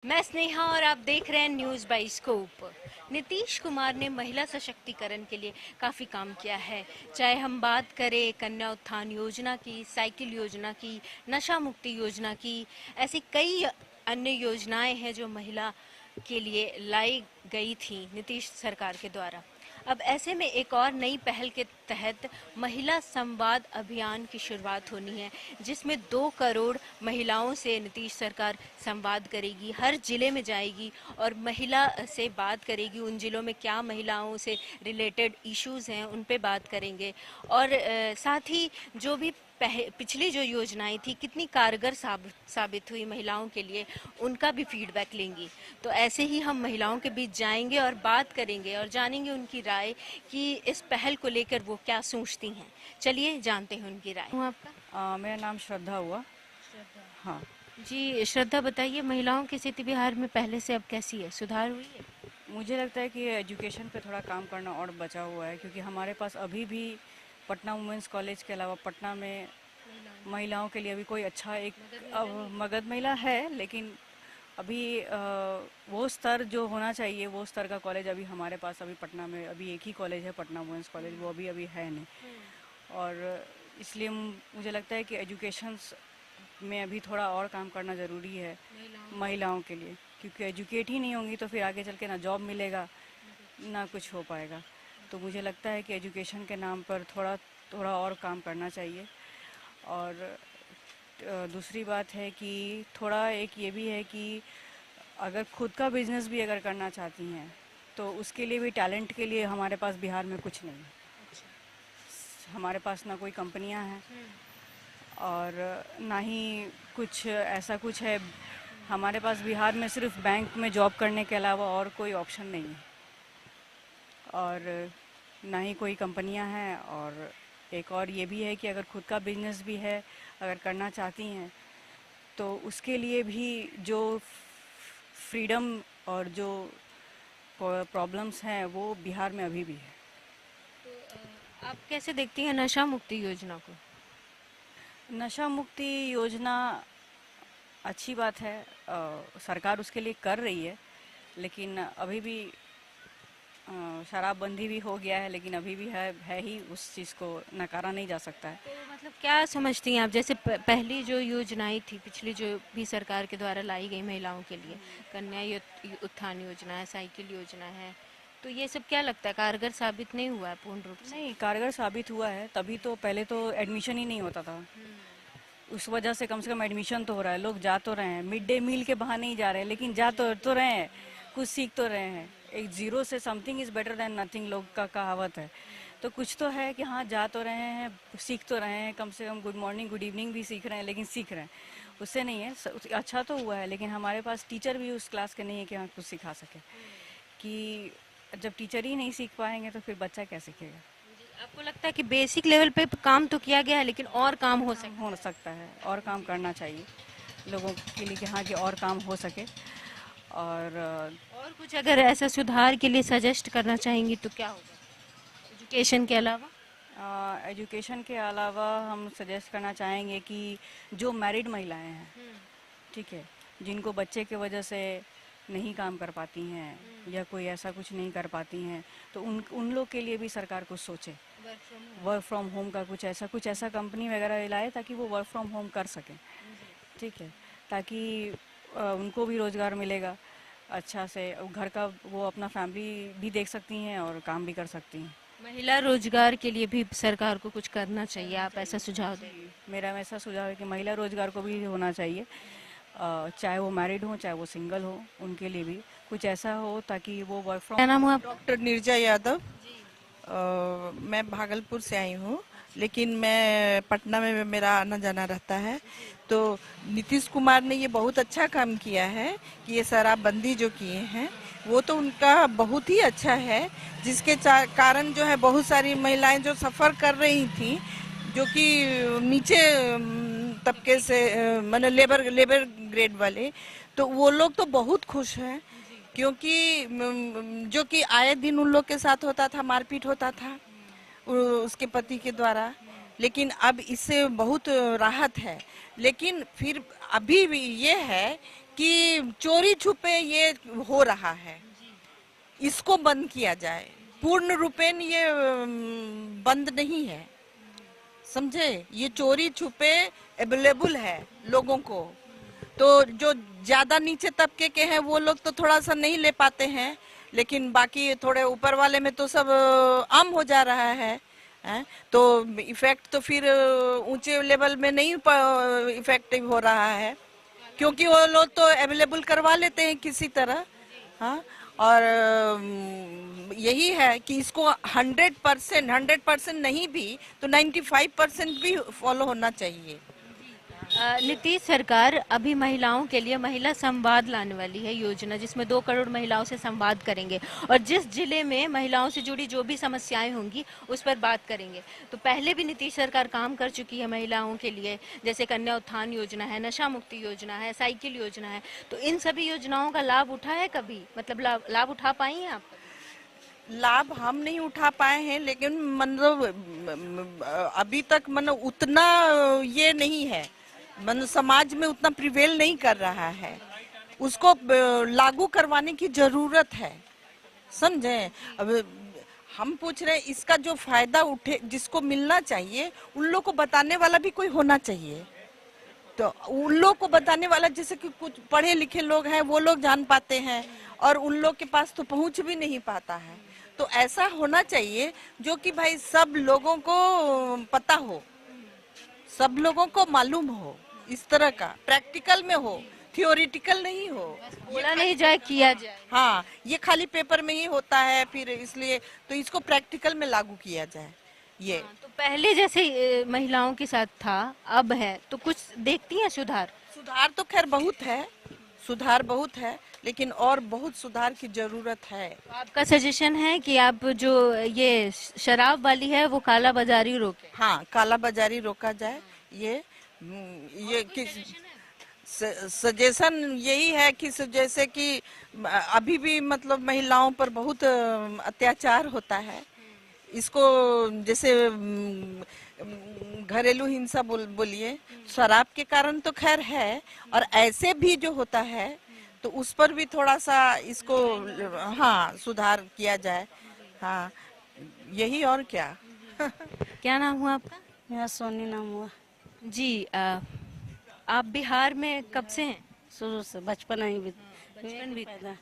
मैं स्नेहा और आप देख रहे हैं news by scope. Nitish Kumar ने महिला सशक्तिकरण के लिए काफ़ी काम किया है। चाहे हम बात करें कन्या उत्थान योजना की, साइकिल योजना की, नशा मुक्ति योजना की, ऐसी कई अन्य योजनाएं हैं जो महिला के लिए लाई गई थी नीतीश सरकार के द्वारा। अब ऐसे में एक और नई पहल के तहत महिला संवाद अभियान की शुरुआत होनी है, जिसमें 2 करोड़ महिलाओं से नीतीश सरकार संवाद करेगी, हर जिले में जाएगी और महिला से बात करेगी। उन जिलों में क्या महिलाओं से रिलेटेड इश्यूज हैं उन पे बात करेंगे और साथ ही जो भी पिछली जो योजनाएं थी कितनी कारगर साबित हुई महिलाओं के लिए, उनका भी फीडबैक लेंगी। तो ऐसे ही हम महिलाओं के बीच जाएंगे और बात करेंगे और जानेंगे उनकी राय कि इस पहल को लेकर वो क्या सोचती हैं। चलिए जानते हैं उनकी राय। हूँ आपका मेरा नाम श्रद्धा हुआ। हाँ जी श्रद्धा, बताइए महिलाओं की स्थिति बिहार में पहले से अब कैसी है, सुधार हुई है? मुझे लगता है कि एजुकेशन पे थोड़ा काम करना और बचा हुआ है, क्योंकि हमारे पास अभी भी पटना वुमेंस कॉलेज के अलावा पटना में महिलाओं के लिए अभी कोई अच्छा एक मगध महिला है, लेकिन अभी वो स्तर जो होना चाहिए वो स्तर का कॉलेज अभी हमारे पास अभी पटना में अभी एक ही कॉलेज है, पटना वुमेंस कॉलेज, वो अभी अभी है नहीं। और इसलिए मुझे लगता है कि एजुकेशन में अभी थोड़ा और काम करना ज़रूरी है महिलाओं के लिए, क्योंकि एजुकेट ही नहीं होंगी तो फिर आगे चल के ना जॉब मिलेगा ना कुछ हो पाएगा। तो मुझे लगता है कि एजुकेशन के नाम पर थोड़ा थोड़ा और काम करना चाहिए। और दूसरी बात है कि थोड़ा एक ये भी है कि अगर खुद का बिजनेस भी अगर करना चाहती हैं तो उसके लिए भी टैलेंट के लिए हमारे पास बिहार में कुछ नहीं है। हमारे पास ना कोई कंपनियां हैं और ना ही कुछ ऐसा कुछ है। हमारे पास बिहार में सिर्फ बैंक में जॉब करने के अलावा और कोई ऑप्शन नहीं है, और ना ही कोई कंपनियां हैं। और एक और ये भी है कि अगर खुद का बिजनेस भी है, अगर करना चाहती हैं तो उसके लिए भी जो फ्रीडम और जो प्रॉब्लम्स हैं वो बिहार में अभी भी है। आप कैसे देखती हैं नशा मुक्ति योजना को? नशा मुक्ति योजना अच्छी बात है, सरकार उसके लिए कर रही है, लेकिन अभी भी शराबबंदी भी हो गया है, लेकिन अभी भी है ही, उस चीज़ को नकारा नहीं जा सकता है। तो मतलब क्या समझती हैं आप, जैसे पहली जो योजनाएं थी पिछली जो भी सरकार के द्वारा लाई गई महिलाओं के लिए, कन्या उत्थान योजना है, साइकिल योजना है, तो ये सब क्या लगता है कारगर साबित नहीं हुआ है पूर्ण रूप से? नहीं, कारगर साबित हुआ है, तभी तो पहले तो एडमिशन ही नहीं होता था। उस वजह से कम एडमिशन तो हो रहा है, लोग जा तो रहे हैं, मिड डे मील के बहाने ही जा रहे हैं, लेकिन जा तो रहे हैं, कुछ सीख तो रहे हैं। एक जीरो से something is better than nothing लोग का कहावत है। तो कुछ तो है कि हाँ, जा तो रहे हैं, सीख तो रहे हैं, कम से come good morning good evening भी सीख रहे हैं, लेकिन सीख रहे हैं, उससे नहीं है। अच्छा तो हुआ है, लेकिन हमारे पास टीचर भी उस क्लास के नहीं है कि हाँ कुछ सिखा सके। कि जब टीचर ही नहीं सीख पाएंगे तो फिर बच्चा क्या सीखेगा। आपको लगता है कि बेसिक लेवल पे काम तो किया गया है लेकिन और काम हो सकता हो सकता है, और काम करना चाहिए लोगों के लिए कि हाँ कि और काम हो सके। और है? और कुछ अगर ऐसा सुधार के लिए सजेस्ट करना चाहेंगी तो क्या होगा एजुकेशन के अलावा? एजुकेशन के अलावा हम सजेस्ट करना चाहेंगे कि जो मैरिड महिलाएं हैं, ठीक है, जिनको बच्चे की वजह से नहीं काम कर पाती हैं या कोई ऐसा कुछ नहीं कर पाती हैं, तो उन लोग के लिए भी सरकार कुछ सोचे। वर्क फ्रॉम होम का कुछ ऐसा कंपनी वगैरह लाए ताकि वो वर्क फ्रॉम होम कर सकें, ठीक है, ताकि उनको भी रोज़गार मिलेगा अच्छा से, घर का वो अपना फैमिली भी देख सकती हैं और काम भी कर सकती हैं। महिला रोजगार के लिए भी सरकार को कुछ करना चाहिए, आप ऐसा सुझाव दें? मेरा ऐसा सुझाव है कि महिला रोजगार को भी होना चाहिए, चाहे वो मैरिड हो चाहे वो सिंगल हो, उनके लिए भी कुछ ऐसा हो ताकि वो वर्क क्या फ्रॉम। नाम हुआ आपका? डॉक्टर नीरजा यादव। मैं भागलपुर से आई हूँ, लेकिन मैं पटना में मेरा आना जाना रहता है। तो नीतीश कुमार ने ये बहुत अच्छा काम किया है कि ये शराबबंदी जो किए हैं वो तो उनका बहुत ही अच्छा है, जिसके कारण जो है बहुत सारी महिलाएं जो सफ़र कर रही थी, जो कि नीचे तबके से माने लेबर लेबर ग्रेड वाले, तो वो लोग तो बहुत खुश हैं, क्योंकि जो कि आए दिन उन लोग के साथ होता था, मारपीट होता था उसके पति के द्वारा। लेकिन अब इससे बहुत राहत है। लेकिन फिर अभी भी ये है कि चोरी छुपे ये हो रहा है, इसको बंद किया जाए। पूर्ण रूपेण ये बंद नहीं है, समझे। ये चोरी छुपे अवेलेबल है लोगों को, तो जो ज्यादा नीचे तबके के हैं वो लोग तो थोड़ा सा नहीं ले पाते हैं, लेकिन बाकी थोड़े ऊपर वाले में तो सब आम हो जा रहा है। हैं? तो इफेक्ट तो फिर ऊंचे लेवल में नहीं इफेक्टिव हो रहा है, क्योंकि वो लोग तो अवेलेबल करवा लेते हैं किसी तरह। हाँ, और यही है कि इसको 100% नहीं भी तो 95% भी फॉलो होना चाहिए। नीतीश सरकार अभी महिलाओं के लिए महिला संवाद लाने वाली है योजना, जिसमें 2 करोड़ महिलाओं से संवाद करेंगे और जिस जिले में महिलाओं से जुड़ी जो भी समस्याएं होंगी उस पर बात करेंगे। तो पहले भी नीतीश सरकार काम कर चुकी है महिलाओं के लिए, जैसे कन्या उत्थान योजना है, नशा मुक्ति योजना है, साइकिल योजना है। तो इन सभी योजनाओं का लाभ उठा है कभी, मतलब लाभ उठा पाई हैं आप? लाभ हम नहीं उठा पाए हैं, लेकिन मतलब अभी तक मतलब उतना ये नहीं है, मतलब समाज में उतना प्रिवेल नहीं कर रहा है। उसको लागू करवाने की जरूरत है, समझे। अब हम पूछ रहे हैं इसका जो फायदा उठे, जिसको मिलना चाहिए, उन लोग को बताने वाला भी कोई होना चाहिए। तो उन लोग को बताने वाला, जैसे कि कुछ पढ़े लिखे लोग हैं वो लोग जान पाते हैं, और उन लोग के पास तो पहुंच भी नहीं पाता है। तो ऐसा होना चाहिए जो कि भाई सब लोगों को पता हो, सब लोगों को मालूम हो, इस तरह का प्रैक्टिकल में हो, थियोरिटिकल नहीं हो। बोला नहीं जाए, किया जाए। हाँ, ये खाली पेपर में ही होता है, फिर इसलिए तो इसको प्रैक्टिकल में लागू किया जाए। ये तो पहले जैसे महिलाओं के साथ था अब है, तो कुछ देखती हैं सुधार? सुधार तो खैर बहुत है, सुधार बहुत है, लेकिन और बहुत सुधार की जरूरत है। तो आपका सजेशन है कि आप जो ये शराब वाली है वो काला बाजारी रोके? हाँ, काला बाजारी रोका जाए। ये किस सजेशन यही है कि जैसे कि अभी भी मतलब महिलाओं पर बहुत अत्याचार होता है। इसको जैसे घरेलू हिंसा बोलिए, शराब के कारण तो खैर है, और ऐसे भी जो होता है तो उस पर भी थोड़ा सा इसको हाँ सुधार किया जाए। हाँ, यही और क्या। क्या नाम हुआ आपका? मेरा सोनी नाम हुआ। जी, आप बिहार में कब से हैं? शुरू से बचपन ही बचपन भी पैदा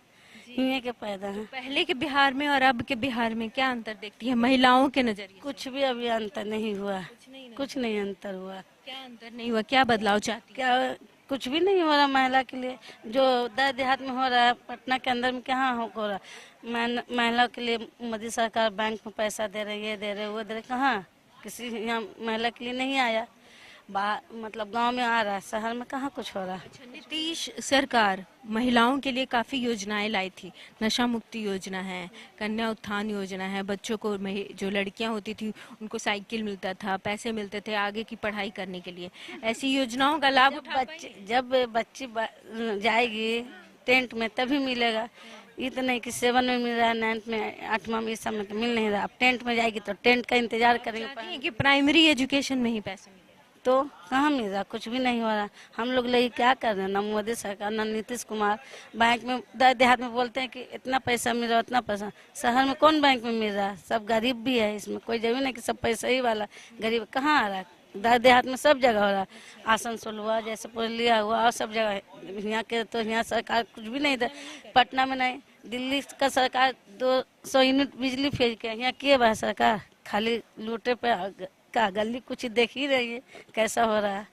यहीं के पैदा है। पहले के बिहार में और अब के बिहार में क्या अंतर देखती है महिलाओं के नजरिए? कुछ भी अभी अंतर नहीं हुआ, कुछ नहीं अंतर हुआ। क्या अंतर नहीं हुआ, क्या बदलाव चाहती क्या कुछ भी नहीं हो रहा महिला के लिए। जो दर देहात में हो रहा है, पटना के अंदर में कहाँ हो रहा। महिला के लिए मोदी सरकार बैंक में पैसा दे रही है, दे रहे वो दे रहे, कहाँ किसी यहाँ महिला के लिए नहीं आया। मतलब गांव में आ रहा है, शहर में कहाँ कुछ हो रहा है। अच्छा, नीतीश सरकार महिलाओं के लिए काफी योजनाएं लाई थी। नशा मुक्ति योजना है, कन्या उत्थान योजना है, बच्चों को जो लड़कियां होती थी उनको साइकिल मिलता था, पैसे मिलते थे आगे की पढ़ाई करने के लिए। ऐसी योजनाओं का लाभ उठा पाई? जब बच्ची जाएगी टेंथ में तभी मिलेगा। ये तो नहीं कि 7 में मिल रहा है, 9th में, 8वां में, इस समय तो मिल नहीं रहा। अब 10th में जाएगी तो 10th का इंतजार करेंगे। चाहती हैं कि प्राइमरी एजुकेशन में ही पैसे मिले? तो कहाँ मिल रहा, कुछ भी नहीं हो रहा। हम लोग लिए क्या कर रहे हैं, ना मोदी सरकार ना नीतीश कुमार। बैंक में देहात में बोलते हैं कि इतना पैसा मिल रहा है, उतना पैसा। शहर में कौन बैंक में मिल रहा है, सब गरीब भी है। इसमें कोई जरूरी नहीं कि सब पैसा ही वाला गरीब कहाँ आ रहा है। देहात में सब जगह हो रहा है। आसनसोल हुआ, जैसे पुरलिया हुआ, और सब जगह। यहाँ के तो यहाँ सरकार कुछ भी नहीं दे। पटना में नहीं, दिल्ली का सरकार 200 यूनिट बिजली फेंक के यहाँ किए बा सरकार। खाली लूटे पे का गली कुछ देख ही रही है कैसा हो रहा है,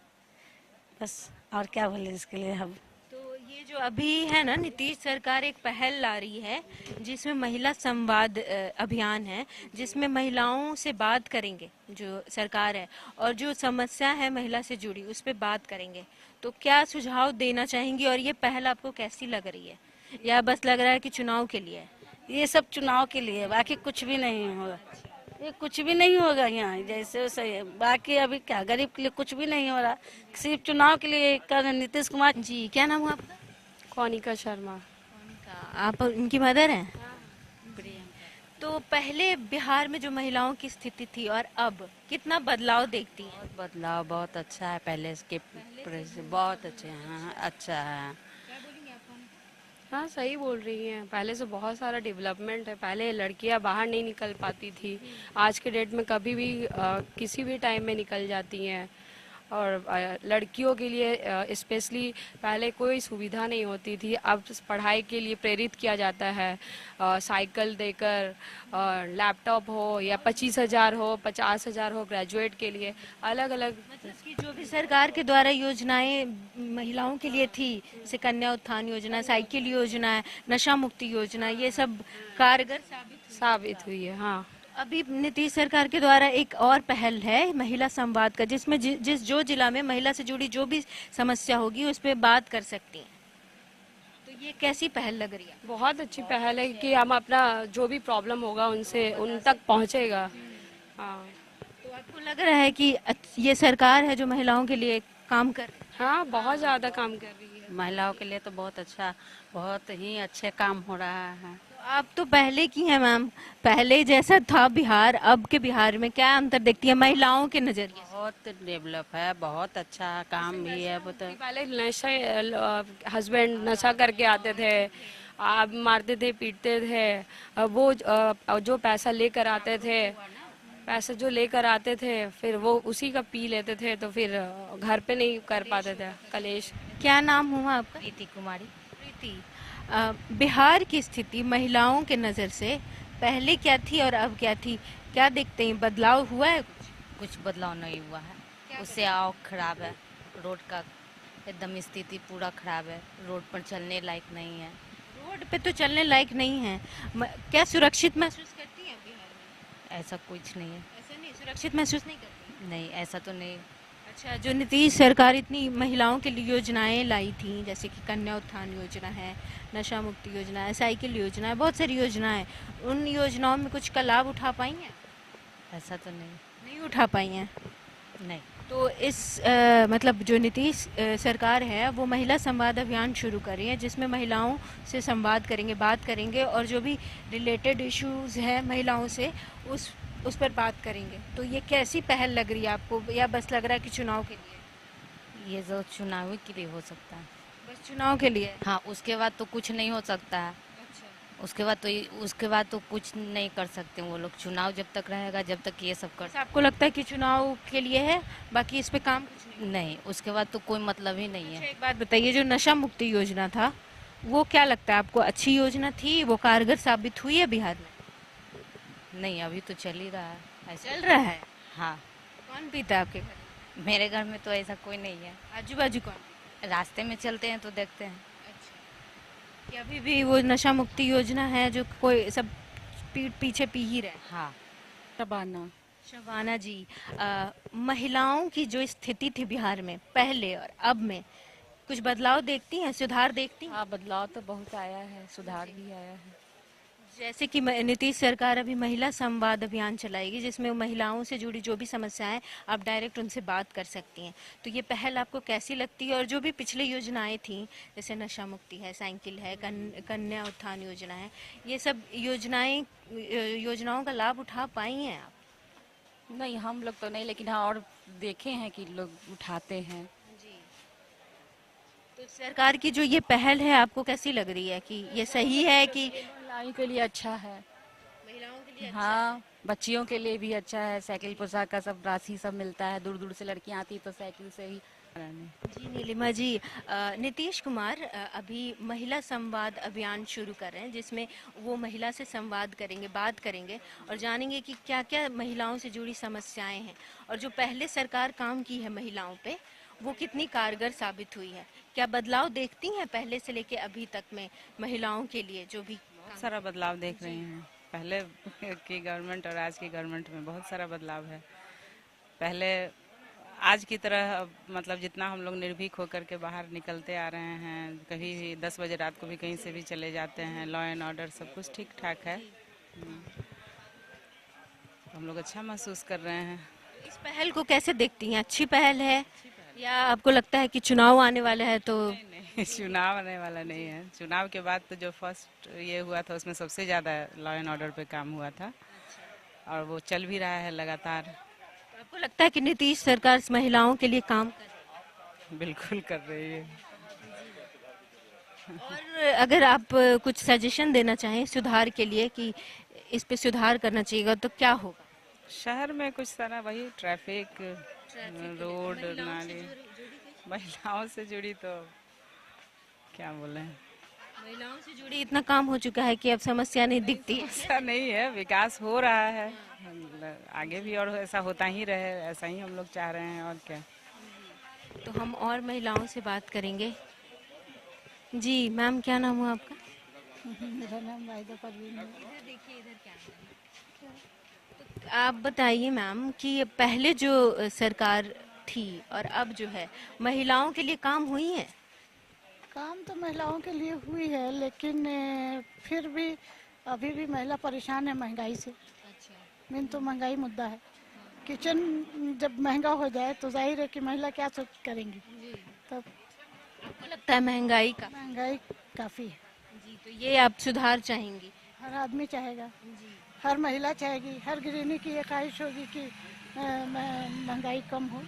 बस। और क्या बोले इसके लिए हम। तो ये जो अभी है ना, नीतीश सरकार एक पहल ला रही है जिसमें महिला संवाद अभियान है, जिसमें महिलाओं से बात करेंगे जो सरकार है, और जो समस्या है महिला से जुड़ी उस पर बात करेंगे। तो क्या सुझाव देना चाहेंगी, और ये पहल आपको कैसी लग रही है, या बस लग रहा है कि चुनाव के लिए? ये सब चुनाव के लिए, बाकी कुछ भी नहीं होगा। ये कुछ भी नहीं होगा यहाँ, जैसे वैसे है। बाकी अभी क्या गरीब के लिए कुछ भी नहीं हो रहा, सिर्फ चुनाव के लिए कर नीतीश कुमार जी। क्या नाम हुआ आपका? कौनिका शर्मा। आप उनकी मदर हैं? तो पहले बिहार में जो महिलाओं की स्थिति थी और अब कितना बदलाव देखती हैं? बहुत बदलाव, बहुत अच्छा है। पहले इसके बहुत अच्छे हैं, अच्छा है। हाँ सही बोल रही हैं। पहले से बहुत सारा डेवलपमेंट है। पहले लड़कियां बाहर नहीं निकल पाती थी, आज के डेट में कभी भी किसी भी टाइम में निकल जाती हैं। और लड़कियों के लिए स्पेशली पहले कोई सुविधा नहीं होती थी, अब पढ़ाई के लिए प्रेरित किया जाता है। साइकिल देकर, लैपटॉप हो या 25,000 हो, 50,000 हो, ग्रेजुएट के लिए अलग अलग। मतलब कि जो भी सरकार के द्वारा योजनाएं महिलाओं के लिए थी, जैसे कन्या उत्थान योजना, साइकिल योजना, नशा मुक्ति योजना, ये सब कारगर साबित हुई है। हाँ, अभी नीतीश सरकार के द्वारा एक और पहल है महिला संवाद का, जिसमें जिस जो जिला में महिला से जुड़ी जो भी समस्या होगी उस पर बात कर सकती हैं। तो ये कैसी पहल लग रही है? बहुत अच्छी पहल है कि हम अपना जो भी प्रॉब्लम होगा उनसे उन तक पहुंचेगा। हाँ तो आपको लग रहा है कि ये सरकार है जो महिलाओं के लिए काम कर रही है? हाँ, बहुत ज़्यादा काम कर रही है। महिलाओं के लिए तो बहुत अच्छा, बहुत ही अच्छे काम हो रहा है। तो आप तो पहले की हैं मैम, पहले जैसा था बिहार, अब के बिहार में क्या अंतर देखती है महिलाओं के नजरिए से? बहुत डेवलप है, बहुत अच्छा काम भी है। वो तो पहले नशे, हस्बैंड नशा करके आते थे, आप मारते थे, पीटते थे। अब वो जो पैसा लेकर आते थे, पैसे जो लेकर आते थे फिर वो उसी का पी लेते थे, तो फिर घर पे नहीं कर पाते थे। कलेश। क्या नाम हुआ आपका? प्रीति कुमारी। प्रीति, बिहार की स्थिति महिलाओं के नज़र से पहले क्या थी और अब क्या थी, क्या देखते हैं, बदलाव हुआ है कुछ? कुछ बदलाव नहीं हुआ है, उससे आओ खराब है। रोड का एकदम स्थिति पूरा खराब है, रोड पर चलने लायक नहीं है। रोड पे तो चलने लायक नहीं है। क्या सुरक्षित महसूस करती हैं बिहार में? ऐसा कुछ नहीं है। ऐसा नहीं, सुरक्षित महसूस नहीं करती? नहीं, ऐसा तो नहीं। अच्छा, जो नीतीश सरकार इतनी महिलाओं के लिए योजनाएं लाई थी, जैसे कि कन्या उत्थान योजना है, नशा मुक्ति योजना है, साइकिल योजना है, बहुत सारी योजनाएं, उन योजनाओं में कुछ का लाभ उठा पाई हैं? ऐसा तो नहीं। नहीं उठा पाई हैं। नहीं। तो इस मतलब जो नीतीश सरकार है वो महिला संवाद अभियान शुरू कर रही है, जिसमें महिलाओं से संवाद करेंगे, बात करेंगे और जो भी रिलेटेड इश्यूज है महिलाओं से उस पर बात करेंगे। तो ये कैसी पहल लग रही है आपको, या बस लग रहा है कि चुनाव के लिए? ये जो चुनाव के लिए हो सकता है। बस चुनाव के लिए? हाँ, उसके बाद तो कुछ नहीं हो सकता है। उसके बाद तो कुछ नहीं कर सकते वो लोग। चुनाव जब तक रहेगा, जब तक ये सब कर। बस आपको लगता है कि चुनाव के लिए है, बाकी इस पे काम कुछ नहीं? नहीं, उसके बाद तो कोई मतलब ही नहीं अच्छा, है। एक बात बताइए, जो नशा मुक्ति योजना था वो क्या लगता है आपको, अच्छी योजना थी, वो कारगर साबित हुई है बिहार में? नहीं, अभी तो चल ही रहा है ऐसे। चल रहा है? हाँ, कौन पीता है आपके घर? मेरे घर में तो ऐसा कोई नहीं है। आजू बाजू कौन? रास्ते में चलते हैं तो देखते हैं। अच्छा, कि अभी भी वो नशा मुक्ति योजना है जो कोई सब पीछे पी ही रहे? हाँ। शबाना। शबाना जी, महिलाओं की जो स्थिति थी बिहार में पहले और अब में, कुछ बदलाव देखती हैं, सुधार देखती हैं? हाँ, बदलाव तो बहुत आया है, सुधार भी आया है। जैसे कि नीतीश सरकार अभी महिला संवाद अभियान चलाएगी, जिसमें महिलाओं से जुड़ी जो भी समस्याएं आप डायरेक्ट उनसे बात कर सकती हैं। तो ये पहल आपको कैसी लगती है? और जो भी पिछले योजनाएं थी, जैसे नशा मुक्ति है, साइकिल है, कन्या उत्थान योजना है, ये सब योजनाओं का लाभ उठा पाई हैं आप? नहीं, हम लोग तो नहीं, लेकिन हाँ और देखे हैं कि लोग उठाते हैं। जी। तो सरकार की जो ये पहल है आपको कैसी लग रही है, कि ये सही है कि महिलाओं के लिए अच्छा है। महिलाओं के लिए? हाँ, बच्चियों के लिए भी अच्छा है। साइकिल पोशाक का सब राशि सब मिलता है, दूर दूर से लड़कियां आती तो साइकिल से ही। जी नीलिमा जी, नीतीश कुमार अभी महिला संवाद अभियान शुरू कर रहे हैं, जिसमें वो महिला से संवाद करेंगे, बात करेंगे और जानेंगे कि क्या क्या महिलाओं से जुड़ी समस्याएं हैं और जो पहले सरकार काम की है महिलाओं पे वो कितनी कारगर साबित हुई है। क्या बदलाव देखती हैं पहले से लेके अभी तक में महिलाओं के लिए जो भी? बहुत सारा बदलाव देख रहे हैं। पहले की गवर्नमेंट और आज की गवर्नमेंट में बहुत सारा बदलाव है। पहले आज की तरह मतलब जितना हम लोग निर्भीक होकर के बाहर निकलते आ रहे हैं, कभी भी 10 बजे रात को भी कहीं से भी चले जाते हैं, लॉ एंड ऑर्डर सब कुछ ठीक ठाक है। हम लोग अच्छा महसूस कर रहे हैं। इस पहल को कैसे देखती हैं, अच्छी पहल है या आपको लगता है कि चुनाव आने वाला है तो? नहीं, चुनाव आने वाला नहीं है। चुनाव के बाद तो जो फर्स्ट ये हुआ था उसमें सबसे ज़्यादा लॉ एंड ऑर्डर पे काम हुआ था और वो चल भी रहा है लगातार। तो आपको लगता है कि नीतीश सरकार महिलाओं के लिए काम कर रही है? बिल्कुल कर रही है। और अगर आप कुछ सजेशन देना चाहें सुधार के लिए कि इस पे सुधार करना चाहिए तो क्या होगा? शहर में कुछ सारा वही ट्रैफिक, रोड, नाली, महिलाओं से जुड़ी तो क्या बोले, महिलाओं से जुड़ी इतना काम हो चुका है कि अब समस्या नहीं दिखती है। ऐसा नहीं है, विकास हो रहा है, आगे भी और ऐसा होता ही रहे, ऐसा ही हम लोग चाह रहे हैं, और क्या। तो हम और महिलाओं से बात करेंगे। जी मैम, क्या नाम हुआ आपका? मेरा नाम वाहिदा परवीन है। आप बताइए मैम कि ये पहले जो सरकार थी और अब जो है, महिलाओं के लिए काम हुई है? काम तो महिलाओं के लिए हुई है, लेकिन फिर भी अभी भी महिला परेशान है महंगाई से। मेन तो महंगाई मुद्दा है। किचन जब महंगा हो जाए तो जाहिर है कि महिला क्या सोच करेंगी। तब आपको लगता है महंगाई का? महंगाई काफ़ी है। जी, तो ये आप सुधार चाहेंगी? हर आदमी चाहेगा, हर महिला चाहेगी, हर गृहिणी की ये ख्वाहिश होगी कि महंगाई कम हो।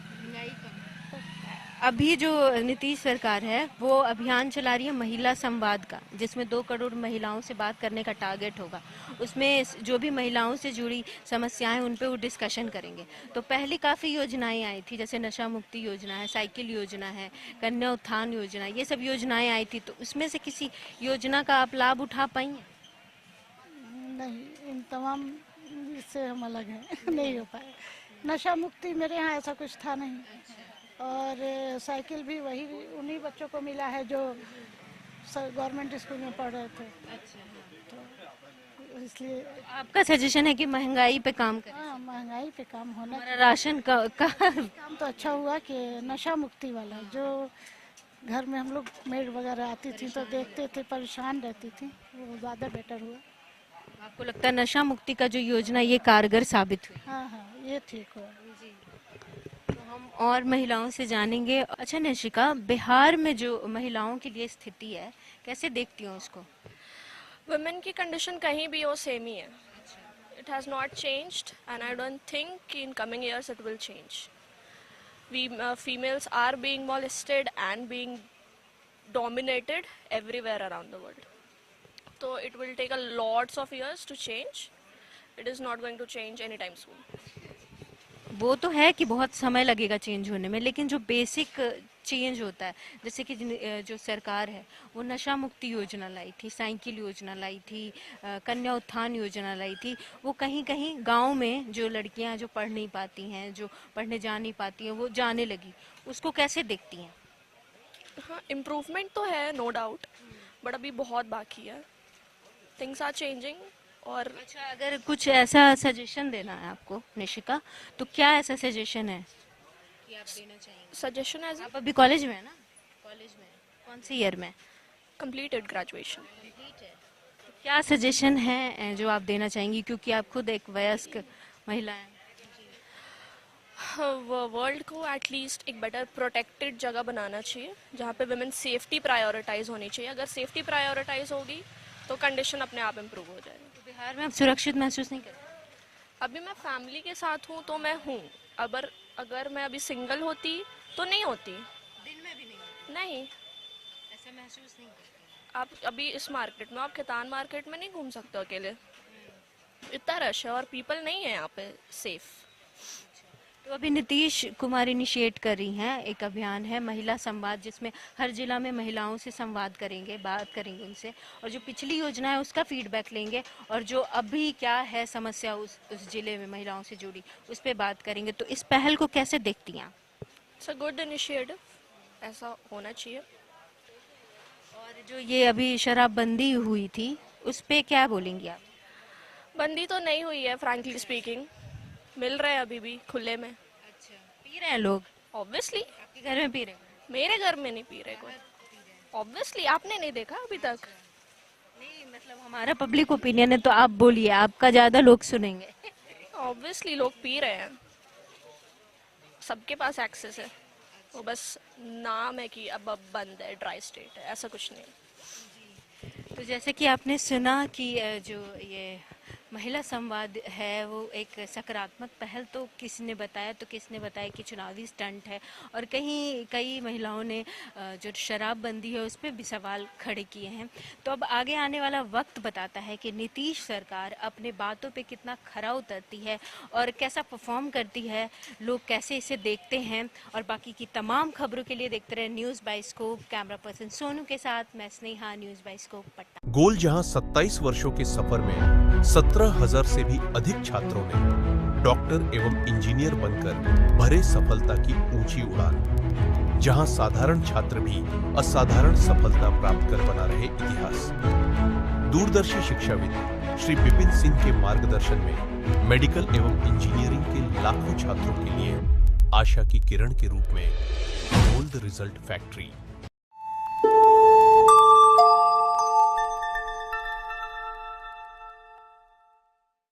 अभी जो नीतीश सरकार है वो अभियान चला रही है महिला संवाद का, जिसमें 2 करोड़ महिलाओं से बात करने का टारगेट होगा। उसमें जो भी महिलाओं से जुड़ी समस्याएं उन पे वो डिस्कशन करेंगे। तो पहले काफ़ी योजनाएं आई थी, जैसे नशा मुक्ति योजना है, साइकिल योजना है, कन्या उत्थान योजना, ये सब योजनाएं आई थी। तो उसमें से किसी योजना का आप लाभ उठा पाई हैं? नहीं, इन तमाम इससे हम अलग हैं। नहीं हो पाए। नशा मुक्ति मेरे यहाँ ऐसा कुछ था नहीं, और साइकिल भी वही उन्हीं बच्चों को मिला है जो गवर्नमेंट स्कूल में पढ़ रहे थे। तो इसलिए आपका सजेशन है कि महंगाई पे काम करें? हाँ, महंगाई पे काम होना हमारा राशन का काम तो अच्छा हुआ कि नशा मुक्ति वाला, जो घर में हम लोग मेड वगैरह आती थी तो देखते थे परेशान रहती थी, वो ज़्यादा बेटर हुआ। आपको लगता है नशा मुक्ति का जो योजना ये कारगर साबित हुई? हाँ हाँ, ये ठीक हुआ। तो हम और महिलाओं से जानेंगे। अच्छा निशिका, बिहार में जो महिलाओं के लिए स्थिति है, कैसे देखती हो उसको? वुमेन की कंडीशन कहीं भी हो सेम ही है. It has not changed and I don't think in coming years it will change. We females are being molested and being dominated everywhere around the world. So it will take a lots of years to change. It is not going to change anytime soon. वो तो है कि बहुत समय लगेगा change होने में, लेकिन जो बेसिक चेंज होता है, जैसे कि जो सरकार है वो नशा मुक्ति योजना लाई थी, साइकिल योजना लाई थी, कन्या उत्थान योजना लाई थी, वो कहीं कहीं गांव में जो लड़कियां जो पढ़ नहीं पाती हैं, जो पढ़ने जा नहीं पाती हैं, वो जाने लगी। उसको कैसे देखती हैं? हाँ, इम्प्रूवमेंट तो है नो डाउट, बट अभी बहुत बाकी है. Things are changing. और अच्छा, अगर कुछ ऐसा सजेशन देना है आपको निशिका, तो क्या ऐसा सजेशन है कि आप देना चाहेंगे? सजेशन एज आप अभी कॉलेज में है ना? कॉलेज में कौन सी ईयर में? Completed graduation. क्या सजेशन है जो आप देना चाहेंगी, क्योंकि आप खुद एक वयस्क महिला हैं? वर्ल्ड को एटलीस्ट एक बेटर प्रोटेक्टेड जगह बनाना चाहिए जहाँ पे वुमेन सेफ्टी प्रायोरिटाइज होनी चाहिए. अगर सेफ्टी प्रायोरिटाइज होगी तो कंडीशन अपने आप इम्प्रूव हो जाएगी. तो बिहार में आप सुरक्षित महसूस नहीं करते? अभी मैं फैमिली के साथ हूँ तो मैं हूँ. अगर मैं अभी सिंगल होती तो नहीं होती. दिन में भी नहीं? नहीं. ऐसा महसूस नहीं करते? आप अभी इस मार्केट में, आप कितान मार्केट में नहीं घूम सकते अकेले. इतना रश है और पीपल नहीं है यहाँ पे सेफ. तो अभी नीतीश कुमार इनिशिएट कर रही हैं एक अभियान है महिला संवाद, जिसमें हर जिला में महिलाओं से संवाद करेंगे, बात करेंगे उनसे, और जो पिछली योजना है उसका फीडबैक लेंगे, और जो अभी क्या है समस्या उस जिले में महिलाओं से जुड़ी, उस पर बात करेंगे। तो इस पहल को कैसे देखती हैं आप? इट्स अ गुड इनिशिएटिव, ऐसा होना चाहिए. और जो ये अभी शराबबंदी हुई थी उस पे क्या बोलेंगी आप? बंदी तो नहीं हुई है फ्रैंकली स्पीकिंग. मिल रहे हैं अभी भी खुले में. अच्छा, पी रहे हैं लोग? ऑब्वियसली. आपके घर में पी रहे हैं? मेरे घर में नहीं पी रहे कोई. ऑब्वियसली आपने नहीं देखा अभी तक. नहीं, मतलब हमारा पब्लिक ओपिनियन है, तो आप बोलिए, आपका ज्यादा लोग सुनेंगे. ऑब्वियसली लोग पी रहे हैं, सबके पास एक्सेस है. वो बस नाम है कि अब बंद है, ड्राई स्टेट है, ऐसा कुछ नहीं. तो जैसे कि आपने सुना कि जो ये महिला संवाद है वो एक सकारात्मक पहल तो किसने बताया कि चुनावी स्टंट है, और कहीं कई महिलाओं ने जो शराबबंदी है उस पर भी सवाल खड़े किए हैं। तो अब आगे आने वाला वक्त बताता है कि नीतीश सरकार अपने बातों पे कितना खरा उतरती है और कैसा परफॉर्म करती है, लोग कैसे इसे देखते हैं। और बाकी की तमाम खबरों के लिए देखते रहे news bioscope. Camera person Sonu के साथ मैं स्नेहा, न्यूज़ बाइस्कोप पटना। गोल जहां 27 वर्षों के सफर में 17,000 से भी अधिक छात्रों ने डॉक्टर एवं इंजीनियर बनकर भरे सफलता की ऊंची उड़ान, जहां साधारण छात्र भी असाधारण सफलता प्राप्त कर बना रहे इतिहास। दूरदर्शी शिक्षाविद श्री विपिन सिंह के मार्गदर्शन में मेडिकल एवं इंजीनियरिंग के लाखों छात्रों के लिए आशा की किरण के रूप में गोल्ड रिजल्ट फैक्ट्री